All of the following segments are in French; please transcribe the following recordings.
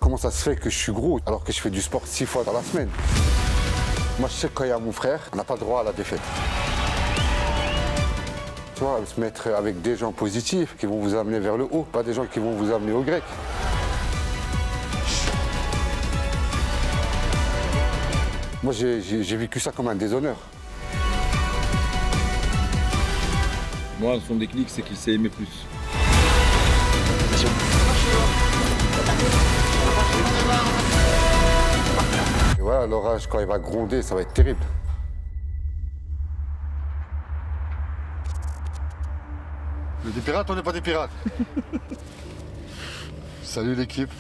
Comment ça se fait que je suis gros alors que je fais du sport 6 fois dans la semaine? Moi, je sais que quand il y a mon frère, on n'a pas le droit à la défaite. Tu vois, se mettre avec des gens positifs qui vont vous amener vers le haut, pas des gens qui vont vous amener au grec. Moi, j'ai vécu ça comme un déshonneur. Moi, son déclic, c'est qu'il s'est aimé plus. Et voilà, l'orage, quand il va gronder, ça va être terrible. On est des pirates, on n'est pas des pirates. Salut l'équipe.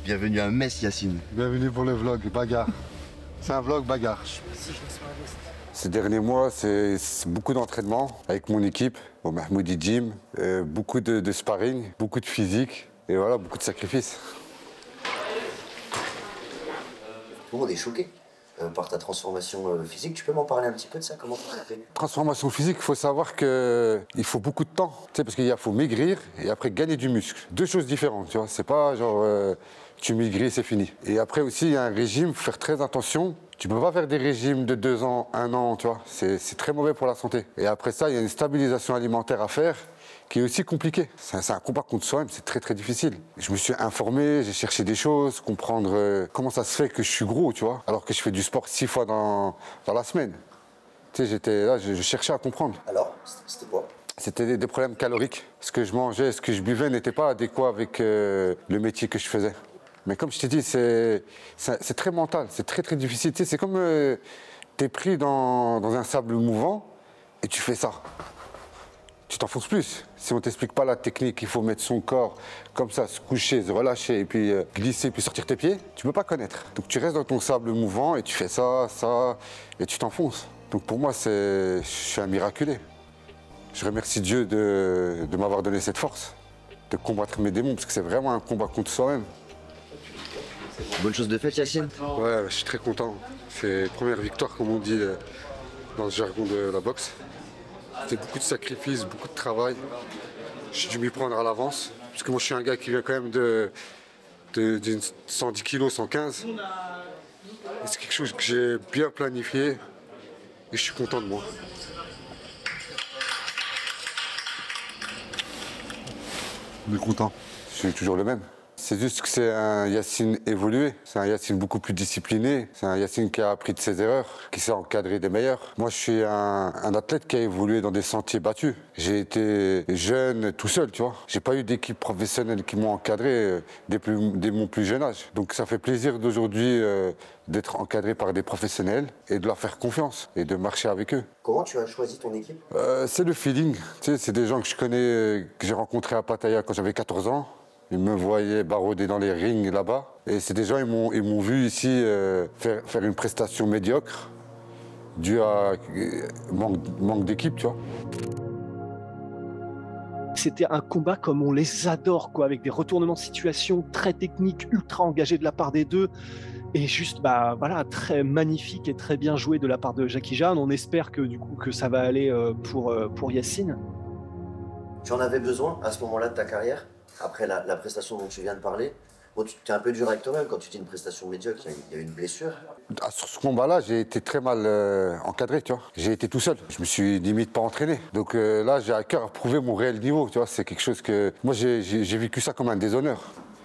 Bienvenue à Metz, Yacine. Bienvenue pour le vlog bagarre. C'est un vlog bagarre. Ces derniers mois, c'est beaucoup d'entraînement avec mon équipe, au Mahmoudi Gym, beaucoup de sparring, beaucoup de physique et voilà, beaucoup de sacrifices. Tout le monde est choqué par ta transformation physique. Tu peux m'en parler un petit peu de ça? Comment tu as fait? Transformation physique, il faut savoir qu'il faut beaucoup de temps. Tu sais, parce qu'il faut maigrir et après gagner du muscle. Deux choses différentes, tu vois. C'est pas genre tu maigris, c'est fini. Et après aussi, il y a un régime, il faut faire très attention. Tu peux pas faire des régimes de 2 ans, 1 an, tu vois. C'est très mauvais pour la santé. Et après ça, il y a une stabilisation alimentaire à faire qui est aussi compliquée. C'est un combat contre soi-même, c'est très très difficile. Je me suis informé, j'ai cherché des choses, comprendre comment ça se fait que je suis gros, tu vois, alors que je fais du sport 6 fois dans la semaine. Tu sais, j'étais là, je cherchais à comprendre. Alors, c'était quoi? C'était des problèmes caloriques. Ce que je mangeais, ce que je buvais n'était pas adéquat avec le métier que je faisais. Mais comme je t'ai dit, c'est très mental, c'est très très difficile. Tu sais, c'est comme tu es pris dans un sable mouvant et tu fais ça. Tu t'enfonces plus. Si on ne t'explique pas la technique, il faut mettre son corps comme ça, se coucher, se relâcher, et puis glisser, puis sortir tes pieds, tu ne peux pas connaître. Donc tu restes dans ton sable mouvant et tu fais ça, et tu t'enfonces. Donc pour moi, je suis un miraculé. Je remercie Dieu de m'avoir donné cette force, de combattre mes démons, parce que c'est vraiment un combat contre soi-même. Bonne chose de faite, Yacine? Ouais, je suis très content. C'est la première victoire, comme on dit dans le jargon de la boxe. C'était beaucoup de sacrifices, beaucoup de travail. J'ai dû m'y prendre à l'avance, parce que moi je suis un gars qui vient quand même de 110 kg, 115. Et c'est quelque chose que j'ai bien planifié et je suis content de moi. On est content. Je suis toujours le même. C'est juste que c'est un Yacine évolué, c'est un Yacine beaucoup plus discipliné, c'est un Yacine qui a appris de ses erreurs, qui sait encadrer des meilleurs. Moi, je suis un athlète qui a évolué dans des sentiers battus. J'ai été jeune tout seul, tu vois. J'ai pas eu d'équipe professionnelle qui m'ont encadré dès mon plus jeune âge. Donc ça fait plaisir d'aujourd'hui d'être encadré par des professionnels et de leur faire confiance et de marcher avec eux. Comment tu as choisi ton équipe? C'est le feeling. Tu sais, c'est des gens que je connais, que j'ai rencontrés à Pattaya quand j'avais 14 ans. Ils me voyaient barouder dans les rings là-bas. Et c'est des gens, ils m'ont vu ici faire une prestation médiocre due à manque d'équipe, tu vois. C'était un combat comme on les adore, quoi, avec des retournements de situation très techniques, ultra engagés de la part des deux. Et juste, voilà, très magnifique et très bien joué de la part de Jackie Jeanne. On espère que, du coup, que ça va aller pour Yacine. Tu en avais besoin à ce moment-là de ta carrière? Après la prestation dont tu viens de parler, bon, tu es un peu dur avec toi-même quand tu dis une prestation médiocre, il y a une blessure. Sur ce combat-là, j'ai été très mal encadré, tu vois. J'ai été tout seul, je me suis limite pas entraîné. Donc là, j'ai à cœur à prouver mon réel niveau, tu vois. C'est quelque chose que... Moi, j'ai vécu ça comme un déshonneur.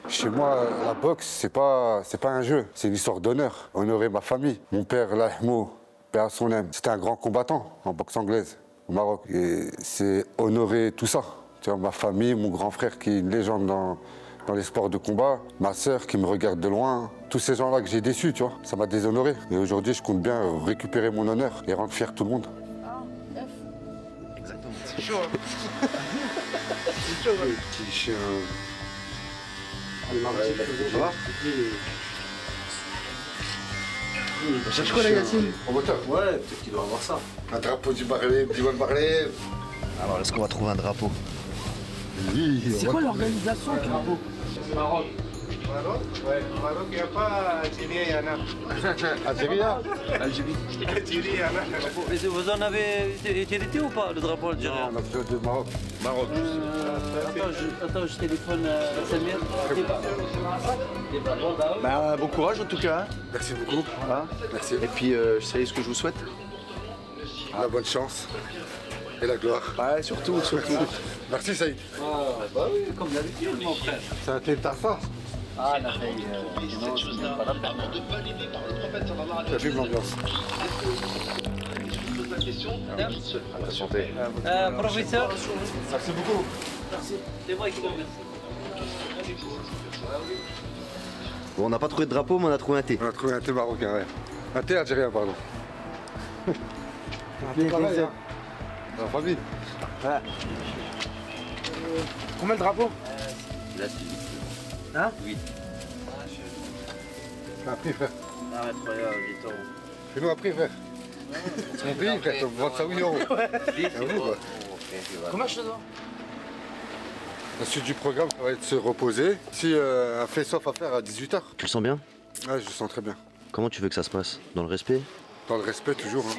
Chez moi, la boxe, c'est pas un jeu, c'est une histoire d'honneur. Honorer ma famille. Mon père, Lahmo, paix à son âme, c'était un grand combattant en boxe anglaise au Maroc. Et c'est honorer tout ça. Tu vois, ma famille, mon grand frère qui est une légende dans les sports de combat, ma sœur qui me regarde de loin, tous ces gens-là que j'ai déçus, tu vois, ça m'a déshonoré. Et aujourd'hui, je compte bien récupérer mon honneur et rendre fier tout le monde. Exactement. C'est chaud, hein. C'est chaud, hein. Petit chien. Ça va? On cherche quoi là, Yacine? En moteur? Ouais, peut-être qu'il doit avoir ça. Un drapeau du Barlet, du Barlet. Alors, est-ce qu'on va trouver un drapeau? Oui. C'est quoi l'organisation, Carapo? Maroc. Maroc? Ouais. Au Maroc, il n'y a pas Algérien, il y en a. Algérien? Algérie. Algérie, il y en a. Vous en avez hérité ou pas, le drapeau algérien? On a besoin de Maroc. Maroc. Attends, je téléphone Samir. Bah, bon courage en tout cas. Hein. Merci beaucoup. Voilà. Merci. Et puis, vous savez ce que je vous souhaite? La bonne chance et la gloire. Ouais, surtout. Merci Saïd. Bah oui, comme d'habitude, mon frère. C'est un thé tarfa. Ah, la fille, non, je ne pas la peine. T'as vu l'ambiance? Santé. Professeur, Merci beaucoup. merci. C'est moi qui vous remercie. Bon, on n'a pas trouvé de drapeau, mais on a trouvé un thé. On a trouvé un thé marocain, ouais. Un thé algérien, pardon. Un thé pareil, hein. Dans la famille. Ouais. Combien le drapeau? Là, c'est Hein? Oui. Fais un prix, frère. Arrête, regarde, vite. Fais-nous un prix, frère. C'est mon pays, frère. On vend ça 8 euros. J'avoue, quoi. Combien je te dois? La suite du programme, ça va être se reposer. Si un face-off à faire à 18h. Tu le sens bien? Ouais, je le sens très bien. Comment tu veux que ça se passe? Dans le respect? Dans le respect, toujours. Hein.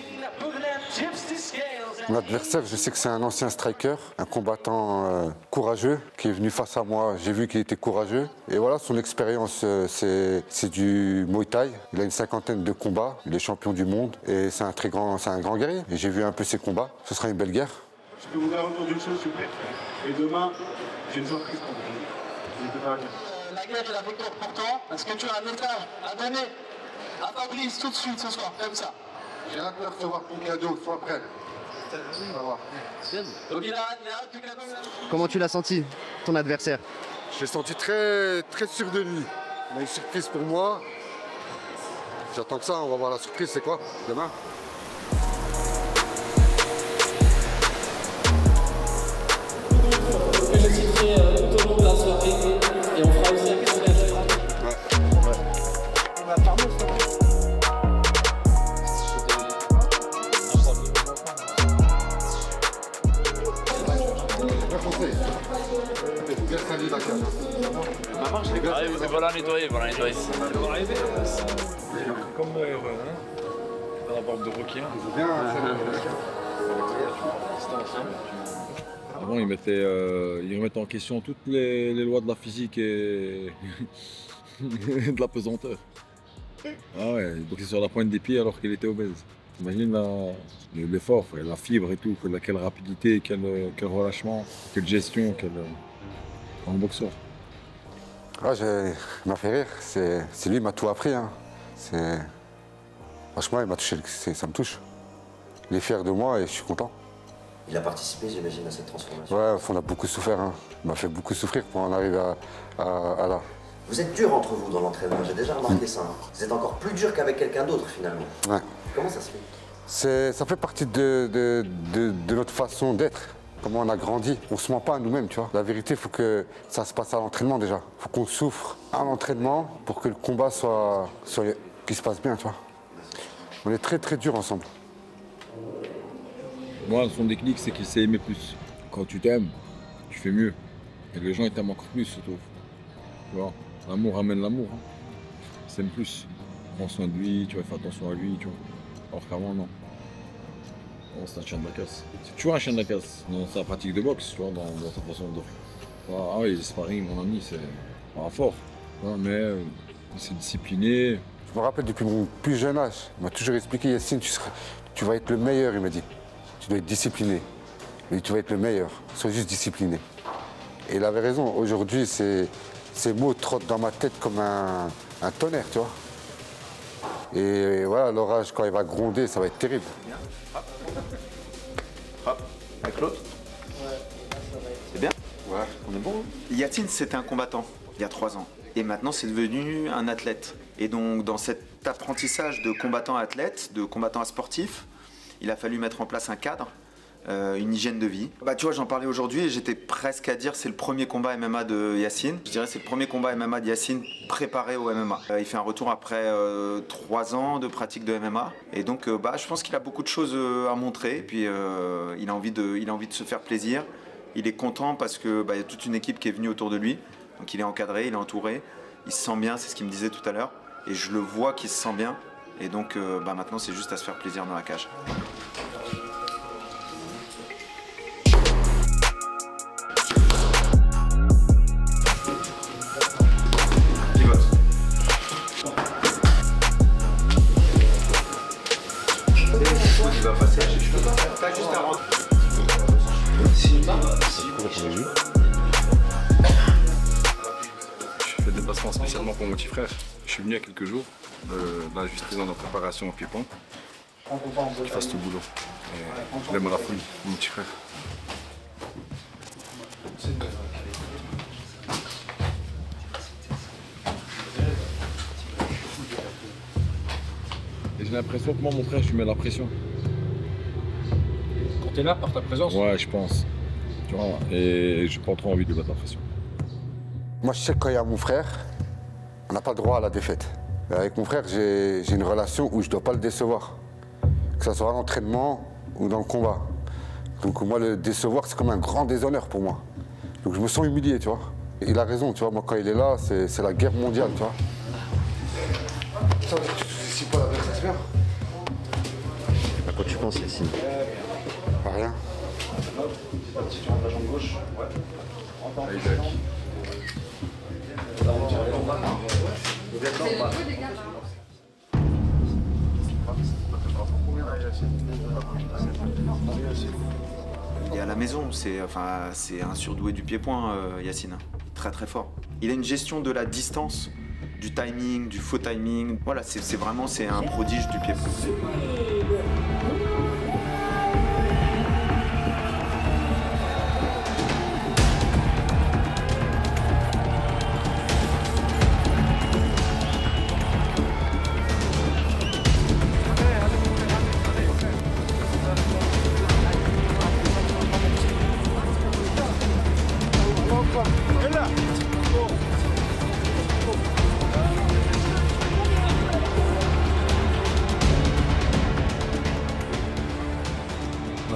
Mon adversaire, je sais que c'est un ancien striker, un combattant courageux qui est venu face à moi. J'ai vu qu'il était courageux. Et voilà, son expérience, c'est du Muay Thai. Il a une 50aine de combats. Il est champion du monde. Et c'est un grand guerrier. Et j'ai vu un peu ses combats. Ce sera une belle guerre. Je peux vous garantir une chose, s'il vous plaît. Et demain, j'ai une surprise pour vous. La guerre est la victoire pour toi. Est-ce que tu as un message à donner à Fabrice tout de suite ce soir, comme ça? J'ai hâte de recevoir ton cadeau, sois prêt. On va voir. Donc il a hâte du cadeau. Comment tu l'as senti, ton adversaire? Je l'ai senti très sûr de lui. Il a une surprise pour moi. J'attends que ça, on va voir la surprise, c'est quoi demain? Je vais citerai tout au long de la soirée et on fera aussi un questionnaire. Bien foncé. Bien sali la cage. Allez, voilà nettoyer, voilà nettoyer. Comme dans la barbe de requin. Bien, Avant, ils remettaient en question toutes les lois de la physique et de la pesanteur. Ah ouais, il boxait sur la pointe des pieds alors qu'il était obèse. Imagine l'effort, la fibre et tout, quelle rapidité, quel relâchement, quelle gestion, un boxeur. Ah, il m'a fait rire. C'est lui qui m'a tout appris. Hein. Franchement, il m'a touché. Ça me touche. Il est fier de moi et je suis content. Il a participé, j'imagine, à cette transformation. Ouais, on a beaucoup souffert. Hein. Il m'a fait beaucoup souffrir pour en arriver à là. Vous êtes dur entre vous dans l'entraînement, j'ai déjà remarqué ça. Hein. Vous êtes encore plus dur qu'avec quelqu'un d'autre, finalement. Ouais. Comment ça se fait? Ça fait partie de notre façon d'être. Comment on a grandi. On se ment pas à nous-mêmes, tu vois. La vérité, il faut que ça se passe à l'entraînement déjà. Il faut qu'on souffre à l'entraînement pour que le combat qu'il se passe bien, tu vois. On est très dur ensemble. Moi, son déclic, c'est qu'il s'est aimé plus. Quand tu t'aimes, tu fais mieux. Et les gens, ils t'aiment encore plus, surtout. Tu vois, l'amour amène l'amour. Hein. Ils s'aiment plus. Prends soin de lui, tu vas faire attention à lui, tu vois. Alors qu'avant, non. Oh, c'est un chien de la casse. C'est toujours un chien de la casse dans sa pratique de boxe, tu vois, dans sa façon de... Ah oui, les sparring, mon ami, c'est fort. Tu vois, mais il s'est discipliné. Je me rappelle depuis mon plus jeune âge, il m'a toujours expliqué, Yacine, tu vas être le meilleur, il m'a dit. Tu dois être discipliné. Mais tu vas être le meilleur, sois juste discipliné. Et il avait raison, aujourd'hui, ces mots trottent dans ma tête comme un tonnerre, tu vois. Et voilà, l'orage, quand il va gronder, ça va être terrible. Hop, avec l'autre. C'est bien? Ouais. On est bon. Yacine, c'était un combattant il y a 3 ans. Et maintenant, c'est devenu un athlète. Et donc, dans cet apprentissage de combattant à athlète, de combattant à sportif, il a fallu mettre en place un cadre, une hygiène de vie. Bah, tu vois, j'en parlais aujourd'hui et j'étais presque à dire c'est le premier combat MMA de Yacine. Je dirais c'est le premier combat MMA de Yacine préparé au MMA. Il fait un retour après 3 ans de pratique de MMA. Et donc, je pense qu'il a beaucoup de choses à montrer. Et puis, il a envie de se faire plaisir. Il est content parce que y a toute une équipe qui est venue autour de lui. Donc, il est encadré, il est entouré. Il se sent bien, c'est ce qu'il me disait tout à l'heure. Et je le vois qu'il se sent bien. Et donc maintenant, c'est juste à se faire plaisir dans la cage. Je fais des déplacements spécialement pour mon petit frère. Je suis venu il y a quelques jours, là juste dans notre préparation au pied-point, qu'il fasse tout le boulot. Et je l'aime à la folie, mon petit frère. Et j'ai l'impression que moi, mon frère, je lui mets la pression. Quand t'es là, par ta présence? Ouais, je pense. Tu vois, et j'ai pas trop envie de lui mettre la pression. Moi, je sais que quand il y a mon frère, on n'a pas le droit à la défaite. Et avec mon frère, j'ai une relation où je ne dois pas le décevoir. Que ce soit à l'entraînement ou dans le combat. Donc moi, le décevoir, c'est comme un grand déshonneur pour moi. Donc je me sens humilié, tu vois. Et il a raison, tu vois. Moi, quand il est là, c'est la guerre mondiale, tu vois. Ça, tu pas l'avertissement? À quoi tu penses, Yacine? Pas rien. Si tu rentres la jambe gauche, Il est à la maison, c'est un surdoué du pied-point, Yacine. Très très fort. Il a une gestion de la distance, du timing, du faux timing. Voilà, c'est un prodige du pied-point.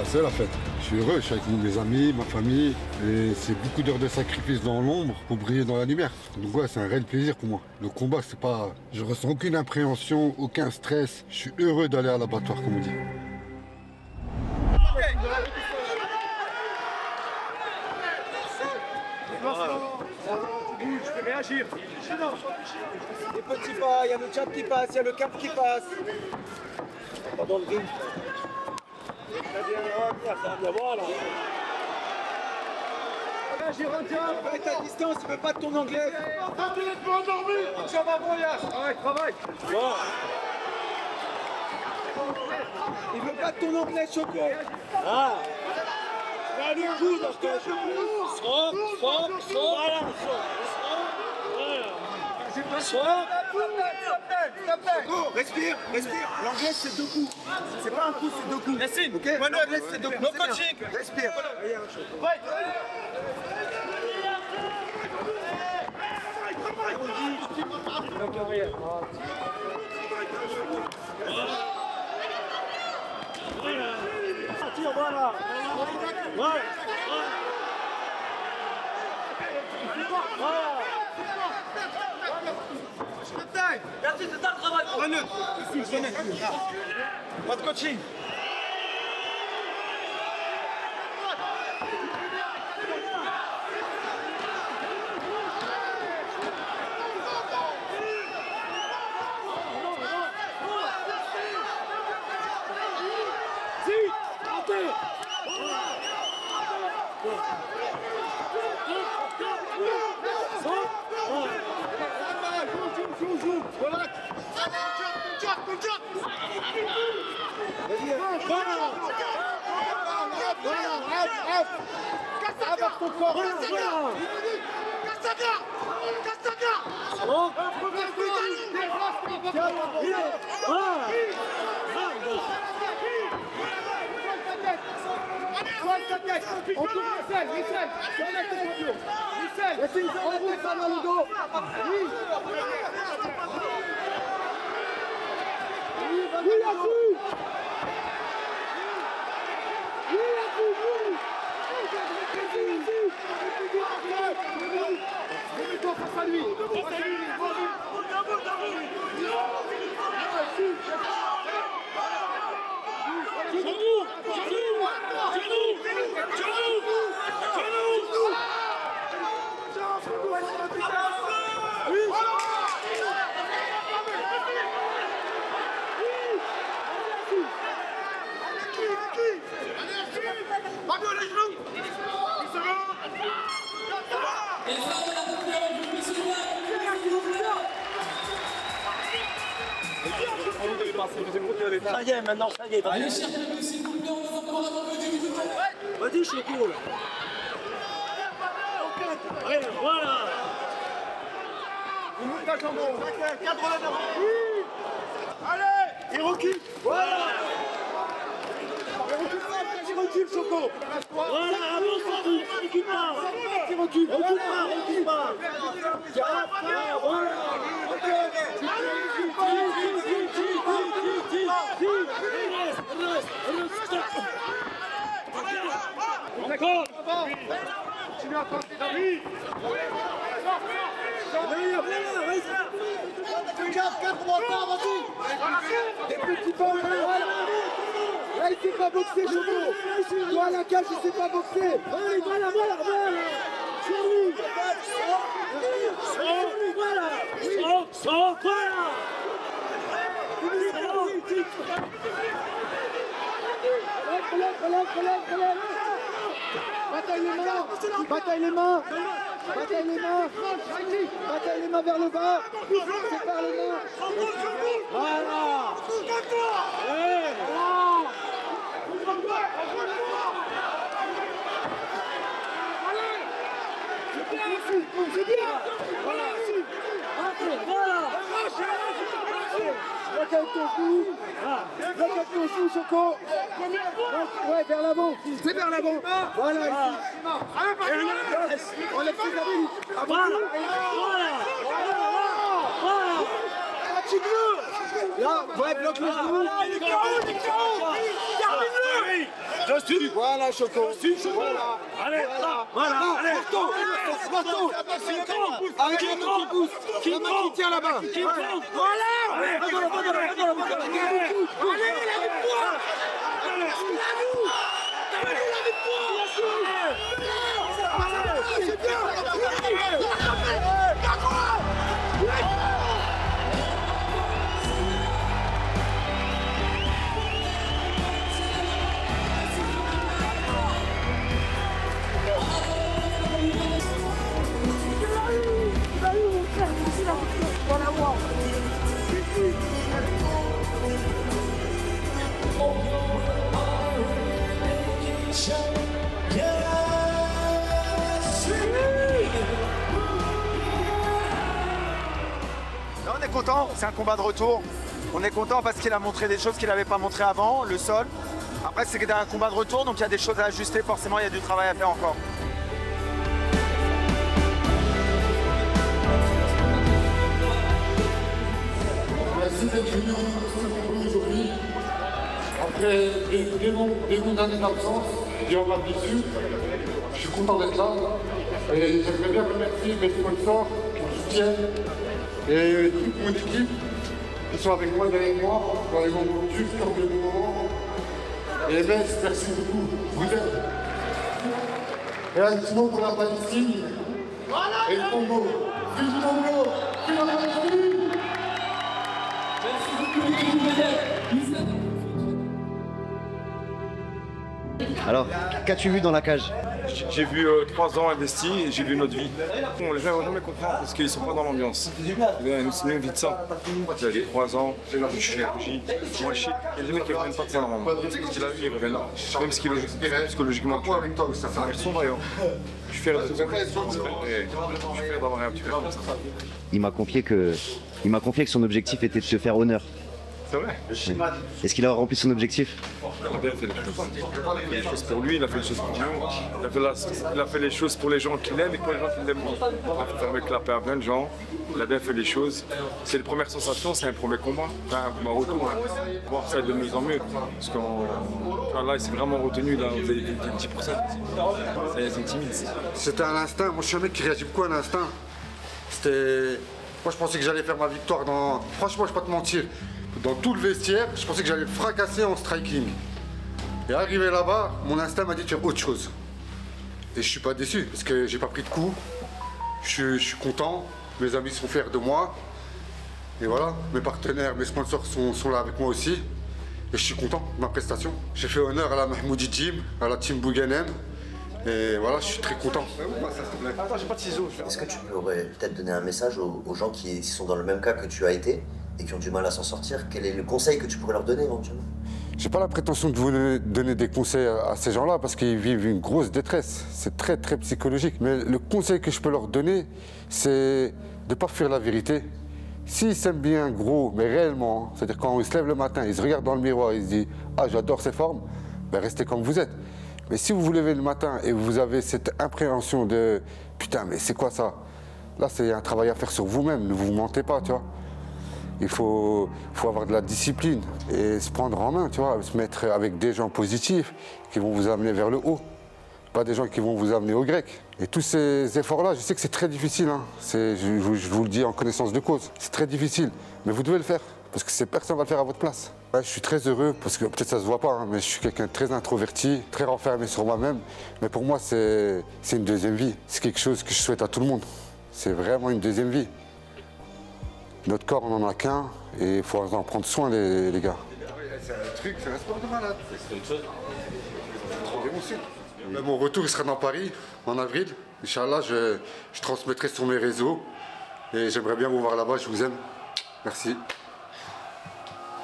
C'est la fête. Je suis heureux, je suis avec mes amis, ma famille. Et c'est beaucoup d'heures de sacrifice dans l'ombre pour briller dans la lumière. Donc ouais, c'est un réel plaisir pour moi. Le combat, c'est pas... Je ressens aucune appréhension, aucun stress. Je suis heureux d'aller à l'abattoir, comme on dit. je peux réagir. Les petits pas, il y a le chat qui passe, il y a le cap qui passe. Pas dans le ring. Voilà. Avec ta distance, il veut pas de ton anglais. Tiens, ma voyage. Travaille. Bon. Il veut pas de ton anglais, Choco. Ah. Allez, coup, respire. L'anglais c'est deux coups. C'est pas un coup, c'est deux coups. Yacine, ok. L'anglais c'est deux coups. No coaching. Respire. Voilà. Merci, c'est ça le travail. Pas de coaching. Face à lui. Ça y est, maintenant, ça y est. Allez, chers amis, s'il vous plaît, on va voir un peu du bruit. Vas-y, Choco, là. Allez, voilà. Il monte à jambon. Cadre la main. Allez, il recule. Voilà. Il recule, Choco. Voilà, avance, recule pas. Il recule, recule pas. Voilà. D'accord. Continue à passer, David. Regarde, 4 mois tard, vas-y. Des petits pas, là, il sait pas boxer, Choco. Toi, à la cage, il sait pas boxer. Voilà. Sur lui. Voilà. Relève. Bataille les mains vers le bas. Sépare les mains. Voilà. C'est bien. Voilà. Bloque avec ton cou, Choco. Ouais, vers l'avant. C'est vers l'avant. Voilà, ici. Enlève tes habits. Voilà. Là, ouais, bloque le genou. Il est KO. Termine-le. Je suis. Voilà, Choco. Voilà. Allez, voilà. Allez, marteau. Avec la main qui pousse. La main qui tient là-bas. Voilà. Allez, la victoire. C'est bien. Là, on est content, c'est un combat de retour. On est content parce qu'il a montré des choses qu'il n'avait pas montré avant, le sol. Après, c'est un combat de retour, donc il y a des choses à ajuster. Forcément, il y a du travail à faire encore. Merci d'être venu aujourd'hui. Après des longues années d'absence, et on m'a déçu. Je suis content d'être là. Et j'aimerais bien remercier mes sponsors qui me soutiennent et toute mon équipe qui sont avec moi, derrière moi, dans les moments durs, comme les moments. Et ben, merci beaucoup. Vous êtes. Et un petit mot pour la Palestine. Et le Congo. Vive le Congo. Vive la Palestine. Alors, qu'as-tu vu dans la cage? J'ai vu 3 ans investis et j'ai vu notre vie. Bon, les gens vont jamais comprendre parce qu'ils sont pas dans l'ambiance. C'est une vie de ça. J'ai 3 ans, je suis chirurgie, moi je sais. Il y a des mecs qui ne reviennent pas de ça normalement. Ce qu'il a vu, ils reviennent. Même psychologiquement, ils sont vaillants. Je suis fier d'avoir un petit peu comme ça. Il m'a confié que son objectif était de te faire honneur. C'est vrai. Est-ce qu'il a rempli son objectif? Il a bien fait les choses. Il a fait les choses pour lui, il a fait les choses pour nous. Il a fait les choses pour les gens qu'il aime et pour les gens qui l'aiment. Il a fait clapper à plein de gens. Il a bien fait les choses. C'est les premières sensations, c'est un premier combat. Enfin, un combat retour. Voir ça de mieux en mieux. Parce que là, il s'est vraiment retenu. Là, vous avez dit 10%. Ça y est, c'est timide. C'était à l'instinct. Moi, je suis un mec qui réagit beaucoup à l'instinct. C'était. Moi, je pensais que j'allais faire ma victoire dans. Franchement, je vais pas te mentir. Dans tout le vestiaire, je pensais que j'allais le fracasser en striking. Et arrivé là-bas, mon instinct m'a dit de faire autre chose. Et je suis pas déçu, parce que j'ai pas pris de coups. Je suis content, mes amis sont fiers de moi. Et voilà, mes partenaires, mes sponsors sont là avec moi aussi. Et je suis content de ma prestation. J'ai fait honneur à la Mahmoudi Gym, à la team Bouganem. Et voilà, je suis très content. Attends, j'ai pas de ciseaux. Est-ce que tu pourrais peut-être donner un message aux gens qui sont dans le même cas que tu as été et qui ont du mal à s'en sortir, quel est le conseil que tu pourrais leur donner éventuellement? J'ai pas la prétention de vous donner des conseils à ces gens-là parce qu'ils vivent une grosse détresse. C'est très très psychologique. Mais le conseil que je peux leur donner, c'est de ne pas fuir la vérité. S'ils s'aiment bien gros, mais réellement, c'est-à-dire quand ils se lèvent le matin, ils se regardent dans le miroir, ils se disent « Ah, j'adore ces formes », ben restez comme vous êtes. Mais si vous vous levez le matin et vous avez cette appréhension de « Putain, mais c'est quoi ça ?» Là, c'est un travail à faire sur vous-même, ne vous mentez pas, tu vois. Il faut avoir de la discipline et se prendre en main, tu vois, se mettre avec des gens positifs qui vont vous amener vers le haut, pas des gens qui vont vous amener au grec. Et tous ces efforts-là, je sais que c'est très difficile, hein. Je vous le dis en connaissance de cause, c'est très difficile, mais vous devez le faire, parce que personne ne va le faire à votre place. Ouais, je suis très heureux, parce que peut-être ça se voit pas, hein, mais je suis quelqu'un de très introverti, très renfermé sur moi-même, mais pour moi, c'est une deuxième vie. C'est quelque chose que je souhaite à tout le monde. C'est vraiment une deuxième vie. Notre corps, on n'en a qu'un et il faut en prendre soin, les gars. C'est un truc, c'est un sport de malade. C'est une chose. Trop d'émotion. Mon retour, il sera dans Paris en avril. Inch'Allah, je transmettrai sur mes réseaux et j'aimerais bien vous voir là-bas. Je vous aime. Merci.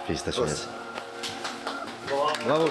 Félicitations, merci. Bravo.